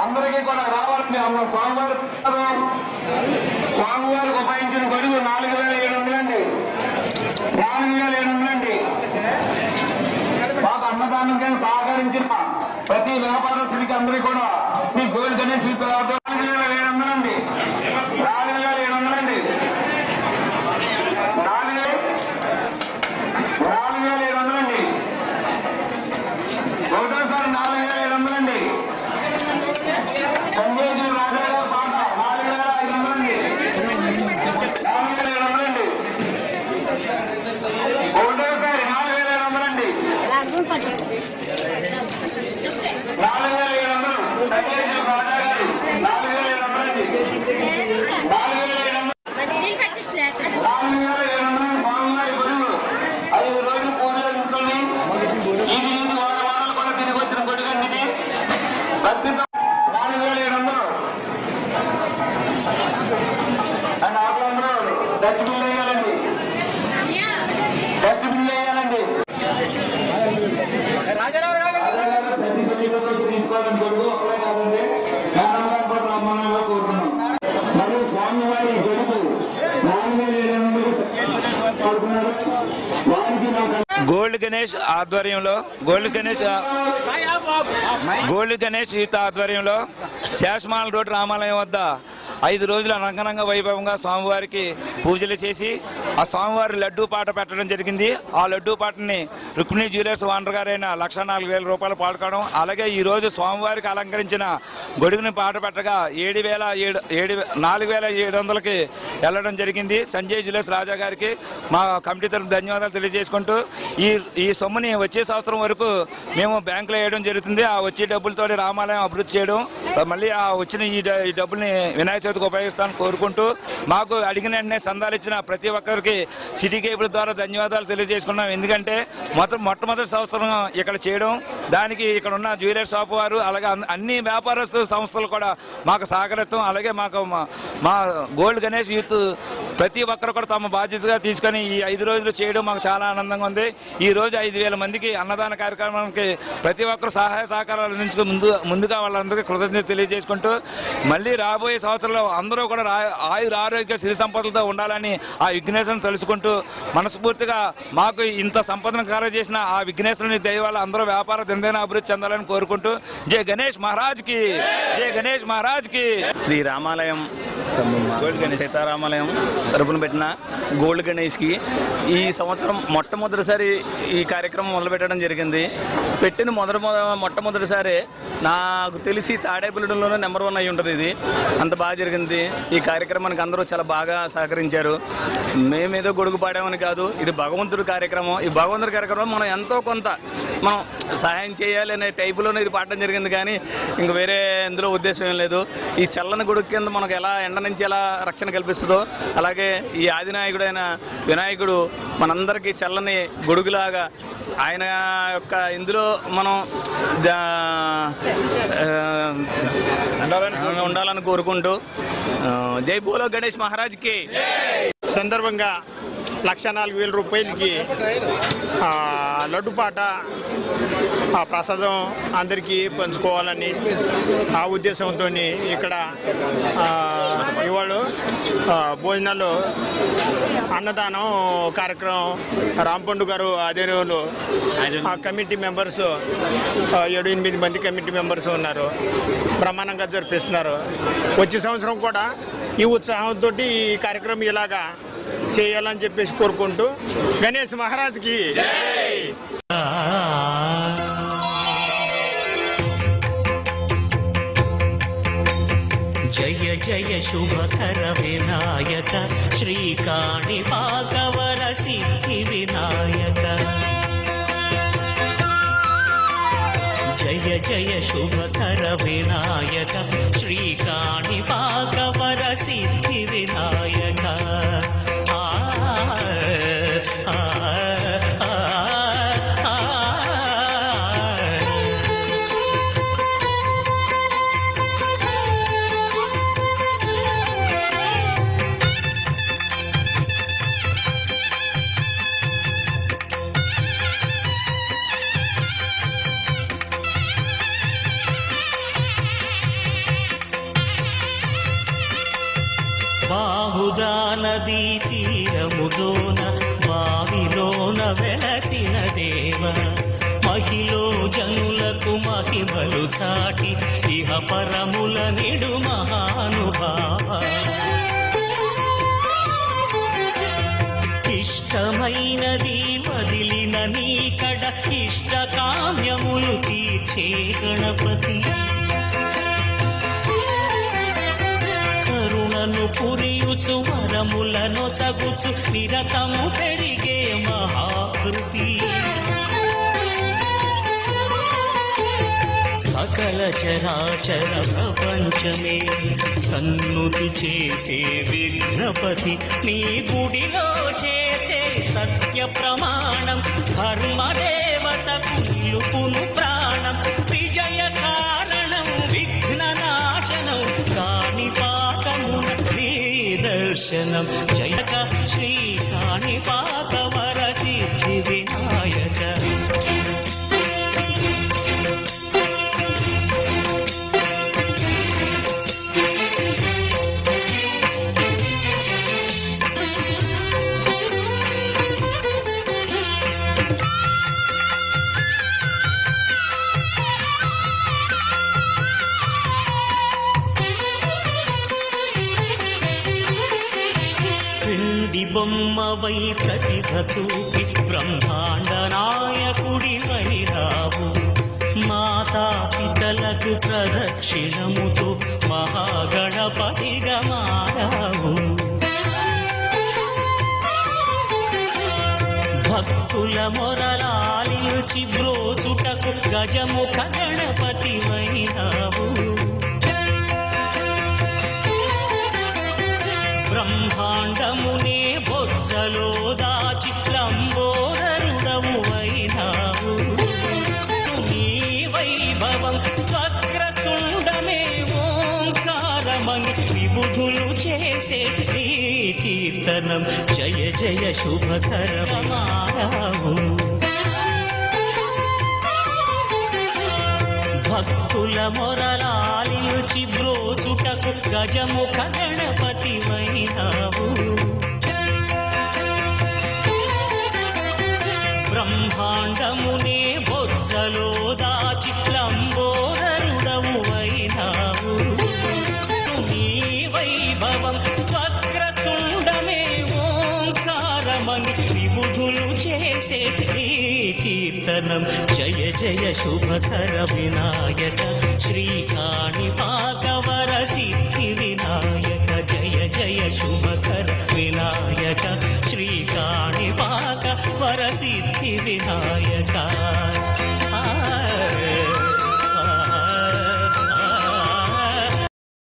అందరికీ కూడా రావాలండి. స్వామివారికి ఉపయోగించిన గడువు 4700 అండి. 4700 అండి. మాకు అన్నదానంగా సహకరించిన ప్రతి వ్యాపారస్తుడికి అందరికీ కూడా మీ గోల్డ్ గణేష్ 4700 అండి. 4700 అండి. 4700 అండి. ఒకటోసారి 4700 అండి. సంజయ్ రాజా గారు పాట 4500 అండి. 4700 అండి. ఒకటోసారి 4700 అండి. 4700 సంజయ్ రాజా గారు 4700 అండి. 4700 స్వామివారి గొడుగు 5 రోజులు పూజలు ఇంట్లోని ఇది నుంచి వారాలు కూడా తిరిగి వచ్చిన గొడుగండి. ఇది భక్తితో 4700 అండ్ ఆకులందరూ డస్ట్బిన్ వేయాలండి. డస్ట్బిన్ వేయాలండి. తీసుకోవాలని గొడుగు ఒక్కడే కాదండి, రమ్మానంగా కోరుతున్నాం. మరియు స్వామివారి గొడుగు 4700 గోల్డ్ గణేష్ ఆధ్వర్యంలో గోల్డ్ గణేష్ యూత్ ఆధ్వర్యంలో శేషమాల రోడ్ రామాలయం వద్ద 5 రోజుల రంగరంగ వైభవంగా స్వామివారికి పూజలు చేసి ఆ స్వామివారి లడ్డూ పాట పెట్టడం జరిగింది. ఆ లడ్డూ పాటని రుక్మిణి జ్యువెలర్స్ ఓనర్ గారైన 1,04,000 రూపాయలు పాడుకోవడం, అలాగే ఈరోజు స్వామివారికి అలంకరించిన గొడుగుని పాట పెట్టగా 4,700కి వెళ్ళడం జరిగింది. సంజయ్ జ్యువెలర్స్ రాజా గారికి మా కమిటీ తరఫున ధన్యవాదాలు తెలియజేసుకుంటూ ఈ సొమ్ముని వచ్చే సంవత్సరం వరకు మేము బ్యాంకులో వేయడం జరుగుతుంది. ఆ వచ్చే డబ్బులతో రామాలయం అభివృద్ధి చేయడం, మళ్ళీ ఆ వచ్చిన ఈ డబ్బుల్ని వినాయక చవితికి ఉపయోగిస్తానని కోరుకుంటూ మాకు అడిగిన వెంటనే సందాలు ఇచ్చిన ప్రతి ఒక్కరికి సిటీ కేబుల్ ద్వారా ధన్యవాదాలు తెలియజేసుకున్నాం. ఎందుకంటే మొట్టమొదటి సంవత్సరం ఇక్కడ చేయడం, దానికి ఇక్కడ ఉన్న జ్యువెలరీ షాప్ వారు అలాగే అన్ని వ్యాపారస్తు సంస్థలు కూడా మాకు సహకరిస్తాం. అలాగే మాకు మా గోల్డ్ గణేష్ యూత్ ప్రతి ఒక్కరు కూడా తమ బాధ్యతగా తీసుకొని ఈ 5 రోజులు చేయడం మాకు చాలా ఆనందంగా ఉంది. ఈ రోజు 5,000 మందికి అన్నదాన కార్యక్రమానికి ప్రతి ఒక్కరు సహాయ సహకారాలు అందించుకు ముందుగా వాళ్ళందరికీ కృతజ్ఞత తెలియజేసుకుంటూ మళ్ళీ రాబోయే సంవత్సరంలో అందరూ కూడా ఆయుర ఆరోగ్య సిరి సంపదలతో ఉండాలని ఆ విఘ్నేశ్వరుని తెలుసుకుంటూ మనస్ఫూర్తిగా మాకు ఇంత సంపదను కలగజేసిన ఆ విఘ్నేశ్వరుని దయవల్ల అందరూ వ్యాపార దినదిన అభివృద్ధి చెందాలని కోరుకుంటూ జై గణేష్ మహారాజ్ కి, జై గణేష్ మహారాజ్ కి. శ్రీ రామాలయం గోల్డ్ గణేష్ సీతారామాలయం తరపున పెట్టిన గోల్డ్ గణేష్కి ఈ సంవత్సరం మొట్టమొదటిసారి ఈ కార్యక్రమం మొదలుపెట్టడం జరిగింది. పెట్టిన మొట్టమొదటిసారి నాకు తెలిసి తాడేపల్లిలోనే నెంబర్ 1 అయి ఉంటుంది. ఇది అంత బాగా జరిగింది. ఈ కార్యక్రమానికి అందరూ చాలా బాగా సహకరించారు. మేమేదో గొడుగు పాడామని కాదు, ఇది భగవంతుడి కార్యక్రమం. ఈ భగవంతుడి కార్యక్రమం మనం ఎంతో కొంత మనం సహాయం చేయాలి అనే టైపులోనే ఇది పాడడం జరిగింది, కానీ ఇంక వేరే ఇందులో ఉద్దేశం ఏం లేదు. ఈ చల్లని గొడుగు కింద మనకు ఎలా ఎండ నుంచి ఎలా రక్షణ కల్పిస్తుందో అలాగే ఈ ఆదినాయకుడైన వినాయకుడు మనందరికీ చల్లని గొడుగులాగా ఆయన యొక్క ఇందులో మనం ఉండాలని కోరుకుంటూ జై బోలో గణేష్ మహారాజ్కి. సందర్భంగా 1,04,000 రూపాయలకి లడ్డుపాట ప్రసాదం అందరికీ పంచుకోవాలని ఆ ఉద్దేశంతో ఇక్కడ ఇవాళ భోజనాలు అన్నదానం కార్యక్రమం రాంపండు గారు ఆధ్వర్యంలో ఆ కమిటీ మెంబర్స్ 7-8 మంది కమిటీ మెంబర్స్ ఉన్నారు, బ్రహ్మాండంగా జరిపిస్తున్నారు. వచ్చే సంవత్సరం కూడా ఈ ఉత్సాహంతో ఈ కార్యక్రమం ఇలాగా చేయాలని చెప్పేసి కోరుకుంటూ గణేష్ మహారాజ్కి జయ జయ శుభకర వినాయక శ్రీకాణి భాగవర సిద్ధి వినాయక జయ జయ శుభకర వినాయక శ్రీకాణి భాగవర సిద్ధి వినాయక బాహుదా నదీ తీరములోన బావిలోన వెలసిన దేవ మహిలో జనులకు మహిమలు చాటి ఇహ పరముల నిడు మహానుభావ ఇష్టమైనది వదిలిన నీకడ ఇష్ట కామ్యములు తీర్చే గణపతి కరుణను పురియుచు వరములను సగుచు నిరతము పెరిగే మహాకృతి సకల చరాచర ప్రపంచమే సన్నుతి చేసే విఘ్నపతి నీ గుడిలో చేసే సత్య ప్రమాణం ధర్మదేవతకు నిలుపును ప్రాణం విజయ కారణం విఘ్న నాశనం కాని పాకమున నీ దర్శనం జయక శ్రీ కాని పాకవర సిద్ధి వినాయక బొమ్మవై ప్రతిభ చూపి బ్రహ్మాండ నాయకుడివై రావు మాతా పితలకు ప్రదక్షిణముతో మహాగణపతిగా మారావు భక్తుల మొరలాలిచి బ్రోచుటకు గజముఖ గణపతివై రావు బ్రహ్మాండమునే బొజ్జలో దాచి లంబోదరుడవు అయినావు నీ వైభవం వక్రతుండమే ఓంకారమని విబుధులు చేసే నీ కీర్తనం జయ జయ శుభకరమారావు భక్తుల మొరలాలిచి బ్రోచుటకు గజముఖ గణపతివైనావు బ్రహ్మాండమునే బొజ్జలో దాచి లంబోదరుడవు అయినావు నీ వైభవం వక్రతుండమే ఓంకారమని విబుధులు చేసే నీ కీర్తనం జయ జయ శుభకర వినాయక శ్రీకాణి పాకవర సిద్ధి వినాయక జయ జయ శుభకర వినాయక శ్రీకాణి పాకవర సిద్ధి వినాయక